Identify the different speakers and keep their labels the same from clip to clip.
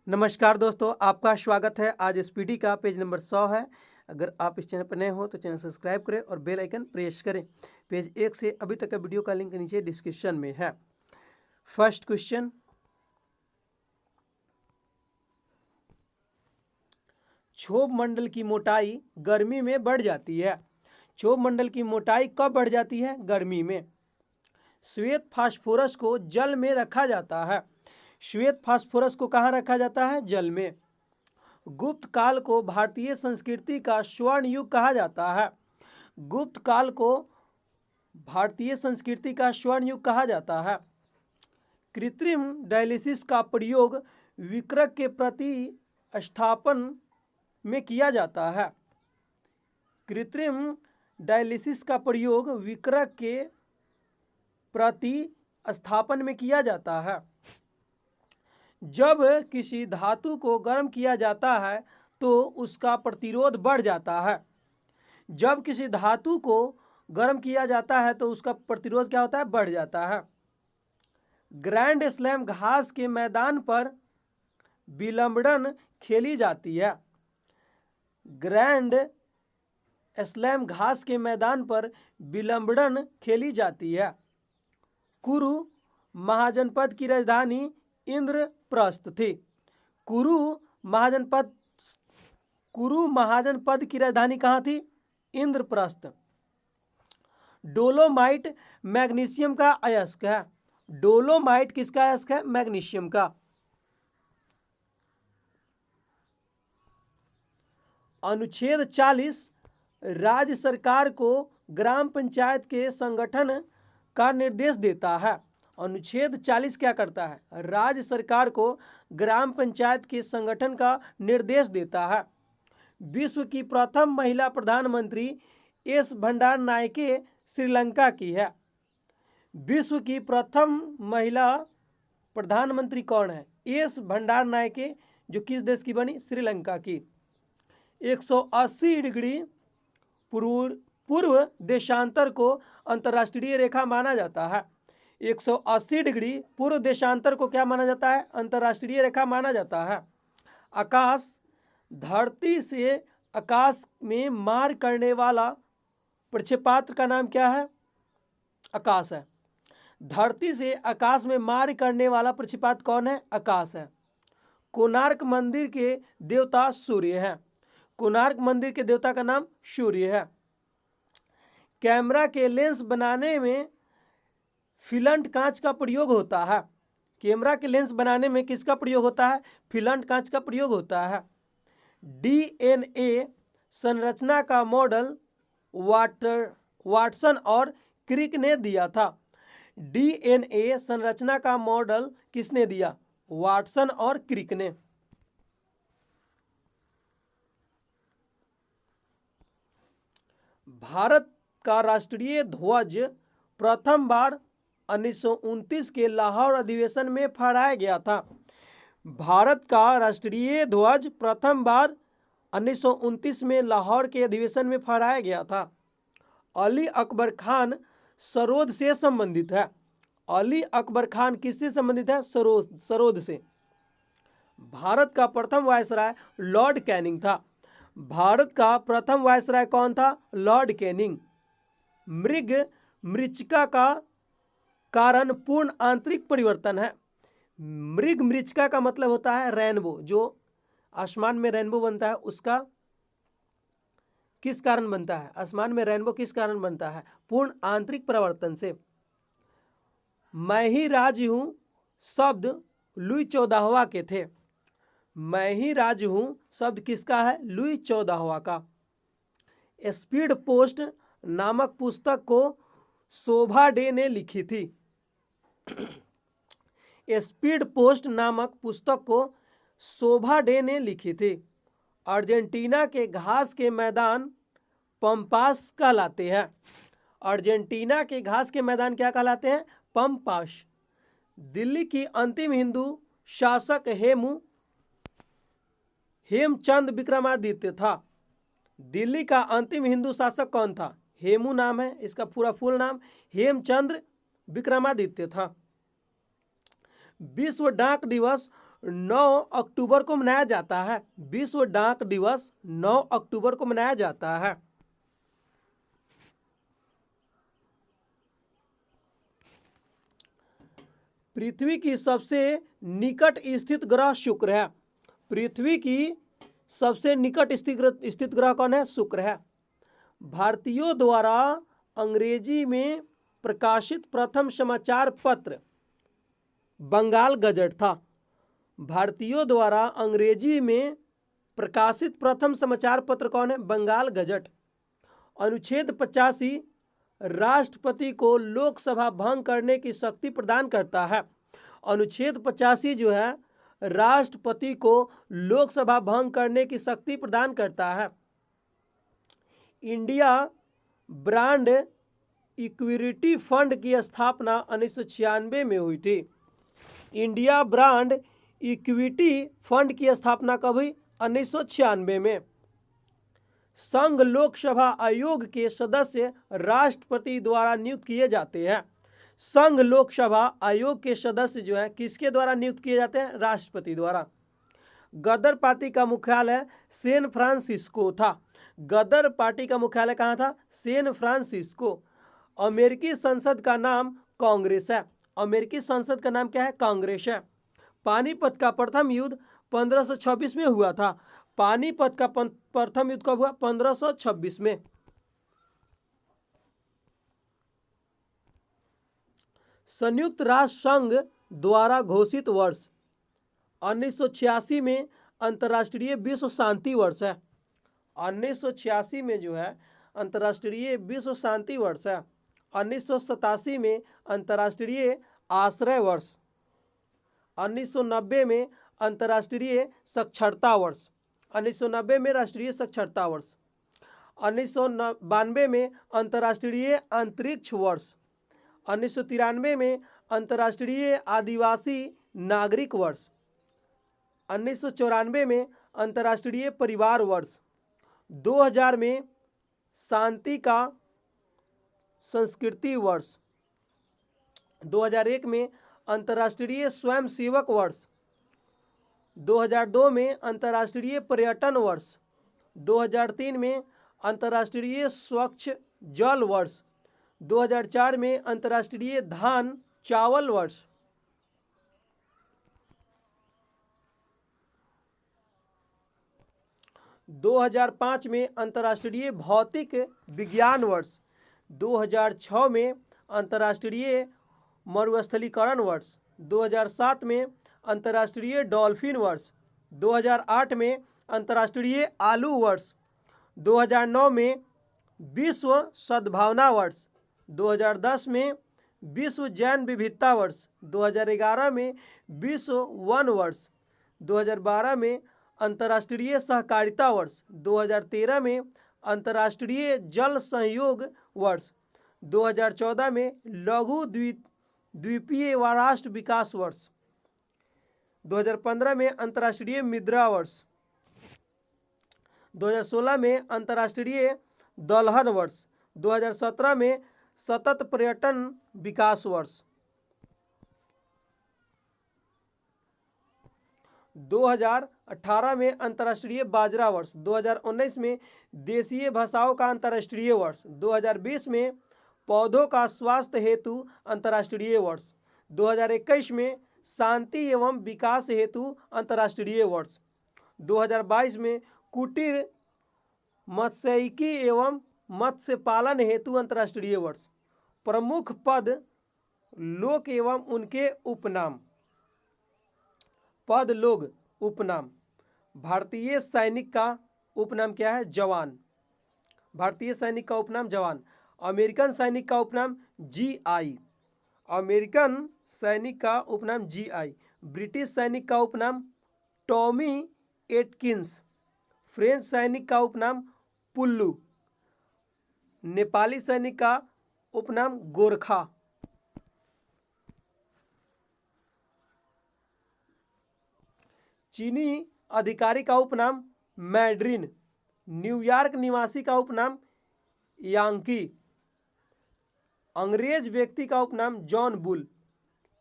Speaker 1: नमस्कार दोस्तों, आपका स्वागत है। आज एसपीडी का पेज नंबर 100 है। अगर आप इस चैनल पर नए हो तो चैनल सब्सक्राइब करें और बेल आइकन प्रेस करें। पेज 1 से अभी तक का वीडियो का लिंक नीचे डिस्क्रिप्शन में है। फर्स्ट क्वेश्चन, क्षोभ मंडल की मोटाई गर्मी में बढ़ जाती है। क्षोभ मंडल की मोटाई कब बढ़ जाती है? गर्मी में। श्वेत फास्फोरस को जल में रखा जाता है। श्वेत फास्फोरस को कहाँ रखा जाता है? जल में। गुप्त काल को भारतीय संस्कृति का स्वर्ण युग कहा जाता है। गुप्त काल को भारतीय संस्कृति का स्वर्ण युग कहा जाता है। कृत्रिम डायलिसिस का प्रयोग विकृत के प्रतिस्थापन में किया जाता है। कृत्रिम डायलिसिस का प्रयोग विकृत के प्रतिस्थापन में किया जाता है। जब किसी धातु को गर्म किया जाता है तो उसका प्रतिरोध बढ़ जाता है। जब किसी धातु को गर्म किया जाता है तो उसका प्रतिरोध क्या होता है? बढ़ जाता है। ग्रैंड स्लैम घास के मैदान पर विंबलडन खेली जाती है। ग्रैंड स्लैम घास के मैदान पर विंबलडन खेली जाती है। कुरु महाजनपद की राजधानी इंद्रप्रस्थ थी। कुरु महाजनपद की राजधानी कहाँ थी? इंद्रप्रस्थ। डोलोमाइट मैग्नीशियम का अयस्क है। डोलोमाइट किसका अयस्क है? मैग्नीशियम का। अनुच्छेद 40 राज्य सरकार को ग्राम पंचायत के संगठन का निर्देश देता है। अनुच्छेद 40 क्या करता है? राज्य सरकार को ग्राम पंचायत के संगठन का निर्देश देता है। विश्व की प्रथम महिला प्रधानमंत्री एस भंडार नायके श्रीलंका की है। विश्व की प्रथम महिला प्रधानमंत्री कौन है? एस भंडार नायके, जो किस देश की बनी? श्रीलंका की। 180 डिग्री पूर्व देशांतर को अंतर्राष्ट्रीय रेखा माना जाता है। 180 डिग्री पूर्व देशांतर को क्या माना जाता है? अंतर्राष्ट्रीय रेखा माना जाता है। आकाश, धरती से आकाश में मार करने वाला प्रक्षेपास्त्र का नाम क्या है? आकाश है। धरती से आकाश में मार करने वाला प्रक्षेपास्त्र कौन है? आकाश है। कोणार्क मंदिर के देवता सूर्य है। कोणार्क मंदिर के देवता का नाम सूर्य है। कैमरा के लेंस बनाने में फिलंट कांच का प्रयोग होता है। कैमरा के लेंस बनाने में किसका प्रयोग होता है? फिलंट कांच का प्रयोग होता है। डीएनए संरचना का मॉडल वाटसन और क्रिक ने दिया था। डीएनए संरचना का मॉडल किसने दिया? वाटसन और क्रिक ने। भारत का राष्ट्रीय ध्वज प्रथम बार 1929 के लाहौर अधिवेशन में फहराया गया था। भारत का राष्ट्रीय ध्वज प्रथम बार 1929 में लाहौर के अधिवेशन में फहराया गया था। अली अकबर खान सरोद से संबंधित है। अली अकबर खान किससे संबंधित है? सरोद से। भारत का प्रथम वायसराय लॉर्ड कैनिंग था। भारत का प्रथम वायसराय कौन था? Lord Canning. मृगमृचिका का कारण पूर्ण आंतरिक परिवर्तन है। मृगमृचिका का मतलब होता है रेनबो। जो आसमान में रेनबो बनता है उसका किस कारण बनता है? आसमान में रेनबो किस कारण बनता है? पूर्ण आंतरिक परिवर्तन से। मैं ही राज हूं शब्द लुई 14वां के थे। मैं ही राज हूं शब्द किसका है? लुई 14वां का। स्पीड पोस्ट नामक पुस्तक को शोभा डे ने लिखी थी। स्पीड पोस्ट नामक पुस्तक को शोभा डे ने लिखी थी। अर्जेंटीना के घास के मैदान पंपास कहलाते हैं। अर्जेंटीना के घास के मैदान क्या कहलाते हैं? पंपास। दिल्ली की अंतिम हिंदू शासक हेमचंद विक्रमादित्य था। दिल्ली का अंतिम हिंदू शासक कौन था? हेमू नाम है, इसका पूरा फुल नाम हेमचंद्र विक्रमादित्य था। विश्व डाक दिवस 9 अक्टूबर को मनाया जाता है? विश्व डाक दिवस 9 अक्टूबर को मनाया जाता है। पृथ्वी की सबसे निकट स्थित ग्रह शुक्र है। पृथ्वी की सबसे निकट स्थित ग्रह कौन है? शुक्र है। भारतीयों द्वारा अंग्रेजी में प्रकाशित प्रथम समाचार पत्र बंगाल गजट था। भारतीयों द्वारा अंग्रेजी में प्रकाशित प्रथम समाचार पत्र कौन है? बंगाल गजट। अनुच्छेद 85 राष्ट्रपति को लोकसभा भंग करने की शक्ति प्रदान करता है। अनुच्छेद 85 जो है राष्ट्रपति को लोकसभा भंग करने की शक्ति प्रदान करता है। इंडिया ब्रांड इक्विटी फंड की स्थापना 1996 में हुई थी। इंडिया ब्रांड इक्विटी फंड की स्थापना कब हुई? 1996 में। संघ लोकसभा आयोग के सदस्य राष्ट्रपति द्वारा नियुक्त किए जाते हैं। संघ लोकसभा आयोग के सदस्य जो है किसके द्वारा नियुक्त किए जाते हैं? राष्ट्रपति द्वारा। गदर पार्टी का मुख्यालय सैन फ्रांसिस्को था। गदर पार्टी का मुख्यालय कहाँ था? San Francisco. अमेरिकी संसद का नाम कांग्रेस है। अमेरिकी संसद का नाम क्या है? कांग्रेस है। पानीपत का प्रथम युद्ध 1526 में हुआ था। पानीपत का प्रथम युद्ध कब हुआ? 1526 में। संयुक्त राष्ट्र संघ द्वारा घोषित वर्ष 1986 में अंतर्राष्ट्रीय विश्व शांति वर्ष है। 1986 में जो है अंतर्राष्ट्रीय विश्व शांति वर्ष है। 1987 में अंतर्राष्ट्रीय आश्रय वर्ष। 1990 में अंतर्राष्ट्रीय साक्षरता वर्ष। 1990 में राष्ट्रीय साक्षरता वर्ष। 1992 में अंतर्राष्ट्रीय अंतरिक्ष वर्ष। 1993 में अंतर्राष्ट्रीय आदिवासी नागरिक वर्ष। 1994 में अंतर्राष्ट्रीय परिवार वर्ष। 2000 में शांति का संस्कृति वर्ष। 2001 में अंतर्राष्ट्रीय स्वयंसेवक वर्ष। 2002 में अंतर्राष्ट्रीय पर्यटन वर्ष। 2003 में अंतर्राष्ट्रीय स्वच्छ जल वर्ष। 2004 में अंतर्राष्ट्रीय धान चावल वर्ष। 2005 में अंतर्राष्ट्रीय भौतिक विज्ञान वर्ष। 2006 में अंतर्राष्ट्रीय मरुस्थलीकरण वर्ष। 2007 में अंतर्राष्ट्रीय डॉल्फिन वर्ष। 2008 में अंतर्राष्ट्रीय आलू वर्ष। 2009 में विश्व सद्भावना वर्ष। 2010 में विश्व जैन विविधता वर्ष। 2011 में विश्व वन वर्ष। 2012 में अंतर्राष्ट्रीय सहकारिता वर्ष। 2013 में अंतर्राष्ट्रीय जल सहयोग वर्ष। 2014 में लघु द्वीपीय राष्ट्र विकास वर्ष। 2015 में अंतर्राष्ट्रीय मुद्रा वर्ष। 2016 में अंतर्राष्ट्रीय दलहन वर्ष। 2017 में सतत पर्यटन विकास वर्ष। 2018 में अंतर्राष्ट्रीय बाजरा वर्ष। 2019 में देशीय भाषाओं का अंतर्राष्ट्रीय वर्ष। 2020 में पौधों का स्वास्थ्य हेतु अंतर्राष्ट्रीय वर्ष। 2021 में शांति एवं विकास हेतु अंतर्राष्ट्रीय वर्ष। 2022 में कुटीर मत्स्यिकी एवं मत्स्य पालन हेतु अंतर्राष्ट्रीय वर्ष। प्रमुख पद लोक एवं उनके उपनाम। पद लोग उपनाम। भारतीय सैनिक का उपनाम क्या है? जवान। भारतीय सैनिक का उपनाम जवान। अमेरिकन सैनिक का उपनाम GI। अमेरिकन सैनिक का उपनाम GI। ब्रिटिश सैनिक का उपनाम टॉमी एटकिंस। फ्रेंच सैनिक का उपनाम पुल्लू। नेपाली सैनिक का उपनाम गोरखा। चीनी अधिकारी का उपनाम मैड्रिन। न्यूयॉर्क निवासी का उपनाम यांकी। अंग्रेज व्यक्ति का उपनाम जॉन बुल।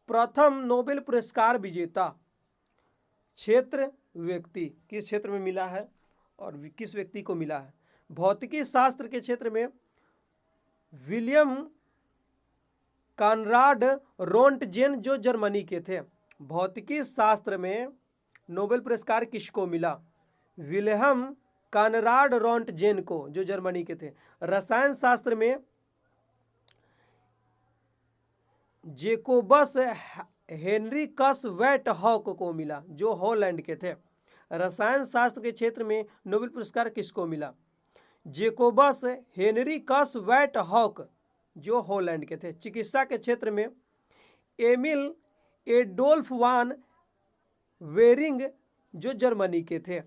Speaker 1: प्रथम नोबेल पुरस्कार विजेता क्षेत्र व्यक्ति किस क्षेत्र में मिला है और किस व्यक्ति को मिला है? भौतिकी शास्त्र के क्षेत्र में विलियम कॉनराड रोंटजेन जो जर्मनी के थे। भौतिकी शास्त्र में नोबेल पुरस्कार किसको मिला? विलियम कॉनराड रोंटजेन को, जो जर्मनी के थे। रसायन शास्त्र में जेकोबस हेनरिकस वेटहॉक को मिला, जो हॉलैंड के थे। रसायन शास्त्र के क्षेत्र में नोबेल पुरस्कार किसको मिला? जेकोबस हेनरिकस वेटहॉक, जो हॉलैंड के थे। चिकित्सा के क्षेत्र में एमिल एडोल्फ वान वेरिंग, जो जर्मनी के थे।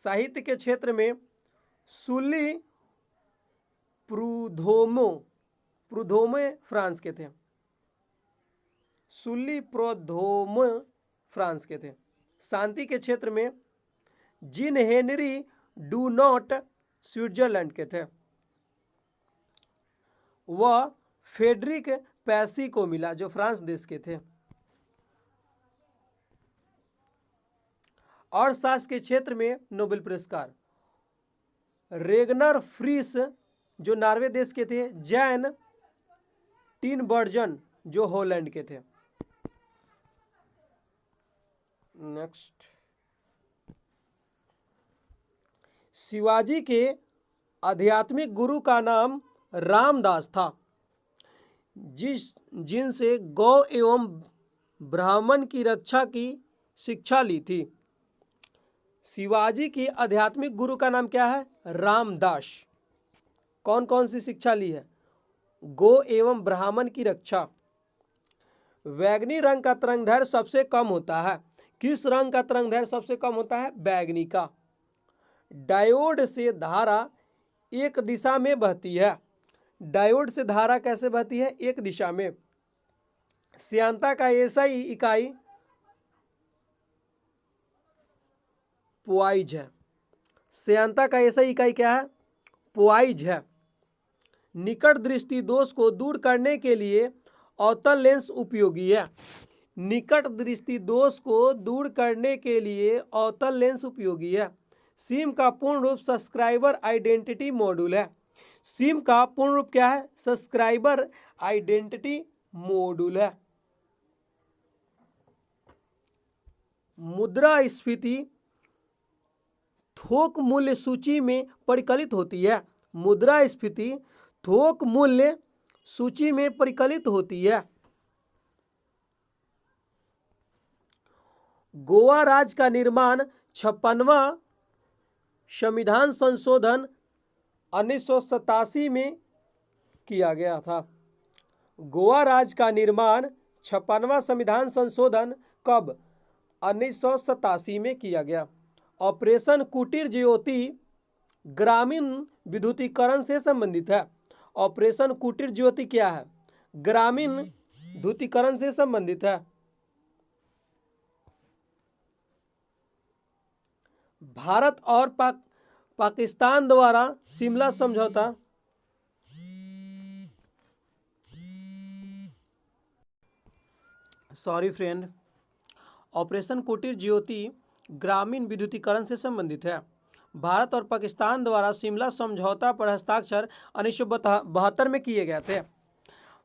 Speaker 1: साहित्य के क्षेत्र में सुली प्रूधोमे फ्रांस के थे। सुली प्रूधोमे फ्रांस के थे। शांति के क्षेत्र में जीन हेनरी डूनॉट स्विट्जरलैंड के थे। वह फेडरिक पैसी को मिला, जो फ्रांस देश के थे। अर्थशास्त्र के क्षेत्र में नोबेल पुरस्कार रेगनर फ्रीस, जो नॉर्वे देश के थे। जैन टिनबर्जन, जो हॉलैंड के थे। नेक्स्ट, शिवाजी के आध्यात्मिक गुरु का नाम रामदास था, जिनसे गौ एवं ब्राह्मण की रक्षा की शिक्षा ली थी। शिवाजी की आध्यात्मिक गुरु का नाम क्या है? रामदास। कौन कौन सी शिक्षा ली है? गौ एवं ब्राह्मण की रक्षा। बैगनी रंग का तरंगदैर्घ्य सबसे कम होता है। किस रंग का तरंगदैर्घ्य सबसे कम होता है? बैगनी का। डायोड से धारा एक दिशा में बहती है। डायोड से धारा कैसे बहती है? एक दिशा में। श्यानता का एसआई इकाई पोआइज है। श्यानता का एसआई इकाई क्या है? पोआइज है। निकट दृष्टि दोष को दूर करने के लिए अवतल लेंस उपयोगी है। निकट दृष्टि दोष को दूर करने के लिए अवतल लेंस उपयोगी है। सिम का पूर्ण रूप सब्सक्राइबर आइडेंटिटी मॉड्यूल है। सिम का पूर्ण रूप क्या है? सब्सक्राइबर आइडेंटिटी मॉड्यूल है। मुद्रास्फीति थोक मूल्य सूची में परिकलित होती है। मुद्रास्फीति थोक मूल्य सूची में परिकलित होती है। गोवा राज्य का निर्माण 56वां संविधान संशोधन 1987 में किया गया था। गोवा राज्य का निर्माण 56वां संविधान संशोधन कब? 1987 में किया गया। ऑपरेशन कुटीर ज्योति ग्रामीण विद्युतीकरण से संबंधित है। ऑपरेशन कुटीर ज्योति क्या है? ग्रामीण विद्युतीकरण से संबंधित है। भारत और पाकिस्तान द्वारा शिमला समझौता ऑपरेशन कुटीर ज्योति ग्रामीण विद्युतीकरण से संबंधित है। भारत और पाकिस्तान द्वारा शिमला समझौता पर हस्ताक्षर 1972 में किए गए थे।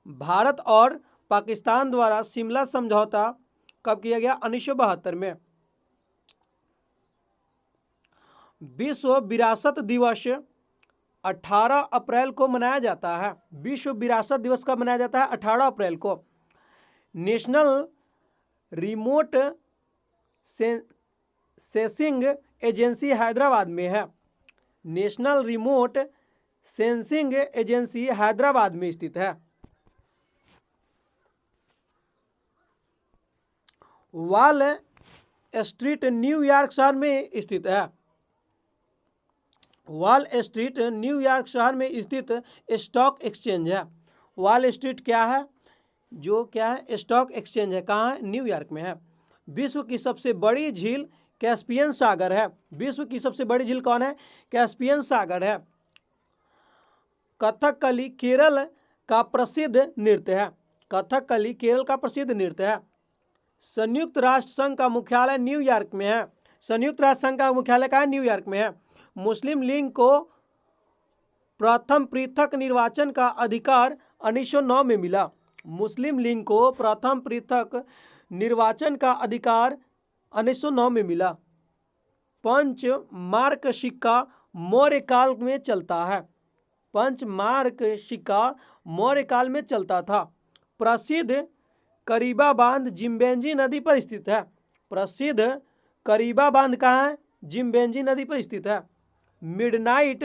Speaker 1: भारत और पाकिस्तान द्वारा शिमला समझौता कब किया गया? 1972 में। विश्व विरासत दिवस 18 अप्रैल को मनाया जाता है। विश्व विरासत दिवस कब मनाया जाता है? 18 अप्रैल को। National remote sensing agency Hyderabad में है। National remote sensing agency Hyderabad में स्थित है। वॉल स्ट्रीट न्यूयॉर्क शहर में स्थित है। वॉल स्ट्रीट न्यूयॉर्क शहर में स्थित स्टॉक एक्सचेंज है। वॉल स्ट्रीट क्या है? जो क्या है? स्टॉक एक्सचेंज है। कहाँ है? न्यूयॉर्क में है। विश्व की सबसे बड़ी झील कैस्पियन सागर है। विश्व की सबसे बड़ी झील कौन है? कैस्पियन सागर है। कथकली केरल का प्रसिद्ध नृत्य है। कथकली केरल का प्रसिद्ध नृत्य है। संयुक्त राष्ट्र संघ का मुख्यालय न्यूयॉर्क में है। संयुक्त राष्ट्र संघ का मुख्यालय कहाँ है? न्यूयॉर्क में है। मुस्लिम लीग को प्रथम पृथक निर्वाचन का अधिकार 1909 में मिला। मुस्लिम लीग को प्रथम पृथक निर्वाचन का अधिकार 1909 में मिला। पंच मार्क सिक्का मौर्य काल में चलता है। पंच मार्क सिक्का मौर्य काल में चलता था। प्रसिद्ध करीबा बांध जिम्बेंजी नदी पर स्थित है। प्रसिद्ध करीबा बांध कहाँ है? जिम्बेंजी नदी पर स्थित है। मिडनाइट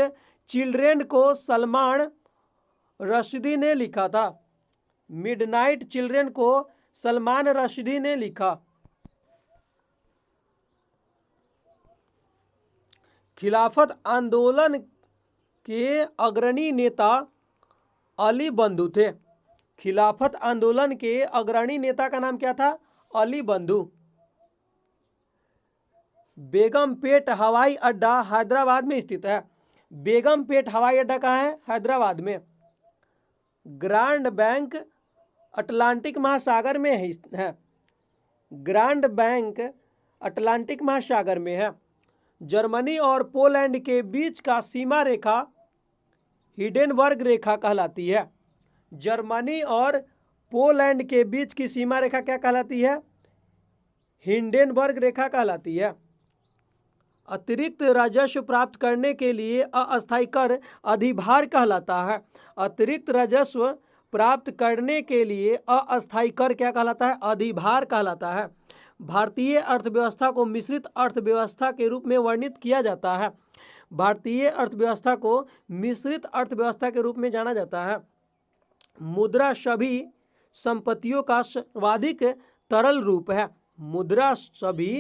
Speaker 1: चिल्ड्रेन को सलमान रश्दी ने लिखा था। मिडनाइट चिल्ड्रेन को सलमान रश्दी ने लिखा। खिलाफत आंदोलन के अग्रणी नेता अली बंधु थे। खिलाफत आंदोलन के अग्रणी नेता का नाम क्या था? अली बंधु। बेगमपेट हवाई अड्डा हैदराबाद में स्थित है। बेगमपेट हवाई अड्डा कहाँ है? हैदराबाद में। ग्रांड बैंक अटलांटिक महासागर में है। ग्रांड बैंक अटलांटिक महासागर में है। जर्मनी और पोलैंड के बीच का सीमा रेखा हिडेनबर्ग रेखा कहलाती है। जर्मनी और पोलैंड के बीच की सीमा रेखा क्या कहलाती है? हिंडेनबर्ग रेखा कहलाती है। अतिरिक्त राजस्व प्राप्त करने के लिए अस्थायी कर अधिभार कहलाता है। अतिरिक्त राजस्व प्राप्त करने के लिए अस्थायी कर क्या कहलाता है? अधिभार कहलाता है। भारतीय अर्थव्यवस्था को मिश्रित अर्थव्यवस्था के रूप में वर्णित किया जाता है। भारतीय अर्थव्यवस्था को मिश्रित अर्थव्यवस्था के रूप में जाना जाता है। मुद्रा सभी संपत्तियों का सर्वाधिक तरल रूप है। मुद्रा सभी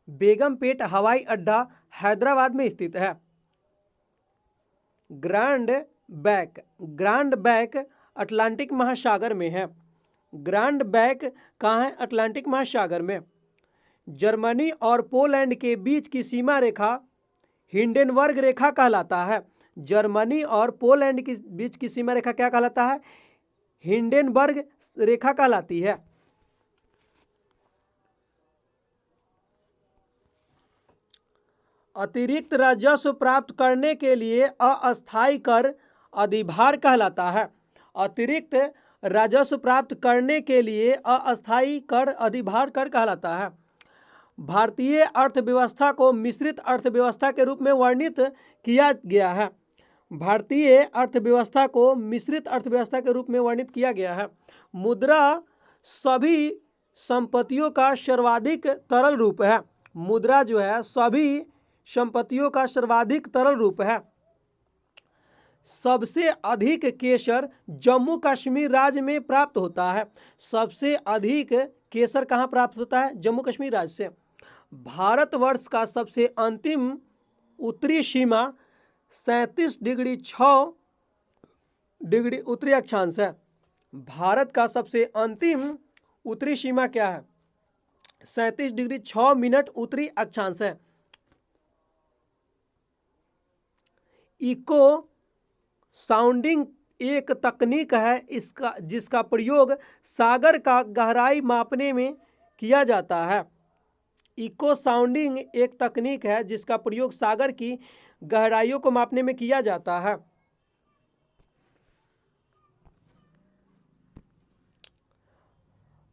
Speaker 1: बेगमपेट हवाई अड्डा हैदराबाद में स्थित है। ग्रांड बैंक अटलांटिक महासागर में है। ग्रांड बैंक कहाँ है? अटलांटिक महासागर में। जर्मनी और पोलैंड के बीच की सीमा रेखा हिंडेनबर्ग रेखा कहलाता है। जर्मनी और पोलैंड के बीच की सीमा रेखा क्या कहलाता है? हिंडेनबर्ग रेखा कहलाती है। अतिरिक्त राजस्व प्राप्त करने के लिए अस्थायी कर अधिभार कहलाता है। अतिरिक्त राजस्व प्राप्त करने के लिए अस्थायी कर अधिभार कर कहलाता है। भारतीय अर्थव्यवस्था को मिश्रित अर्थव्यवस्था के रूप में वर्णित किया गया है। भारतीय अर्थव्यवस्था को मिश्रित अर्थव्यवस्था के रूप में वर्णित किया गया है। मुद्रा सभी संपत्तियों का सर्वाधिक तरल रूप है। मुद्रा जो है सभी संपत्तियों का सर्वाधिक तरल रूप है। सबसे अधिक केसर जम्मू कश्मीर राज्य में प्राप्त होता है। सबसे अधिक केसर कहाँ प्राप्त होता है? जम्मू कश्मीर राज्य से। भारतवर्ष का सबसे अंतिम उत्तरी सीमा 37 डिग्री 6 डिग्री उत्तरी अक्षांश है। भारत का सबसे अंतिम उत्तरी सीमा क्या है? 37 डिग्री 6 मिनट उत्तरी अक्षांश है। इको साउंडिंग एक तकनीक है इसका जिसका प्रयोग सागर का गहराई मापने में किया जाता है। इको साउंडिंग एक तकनीक है जिसका प्रयोग सागर की गहराइयों को मापने में किया जाता है।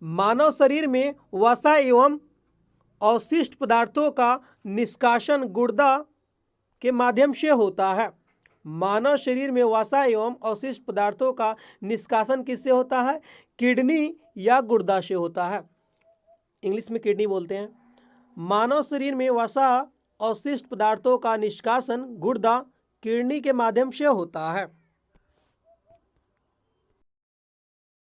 Speaker 1: मानव शरीर में वसा एवं अवशिष्ट पदार्थों का निष्कासन गुर्दा के माध्यम से होता है। मानव शरीर में वसा एवं अवशिष्ट पदार्थों का निष्कासन किससे होता है? किडनी या गुर्दा से होता है। इंग्लिश में किडनी बोलते हैं। मानव शरीर में वसा अवशिष्ट पदार्थों का निष्कासन गुर्दा किडनी के माध्यम से होता है।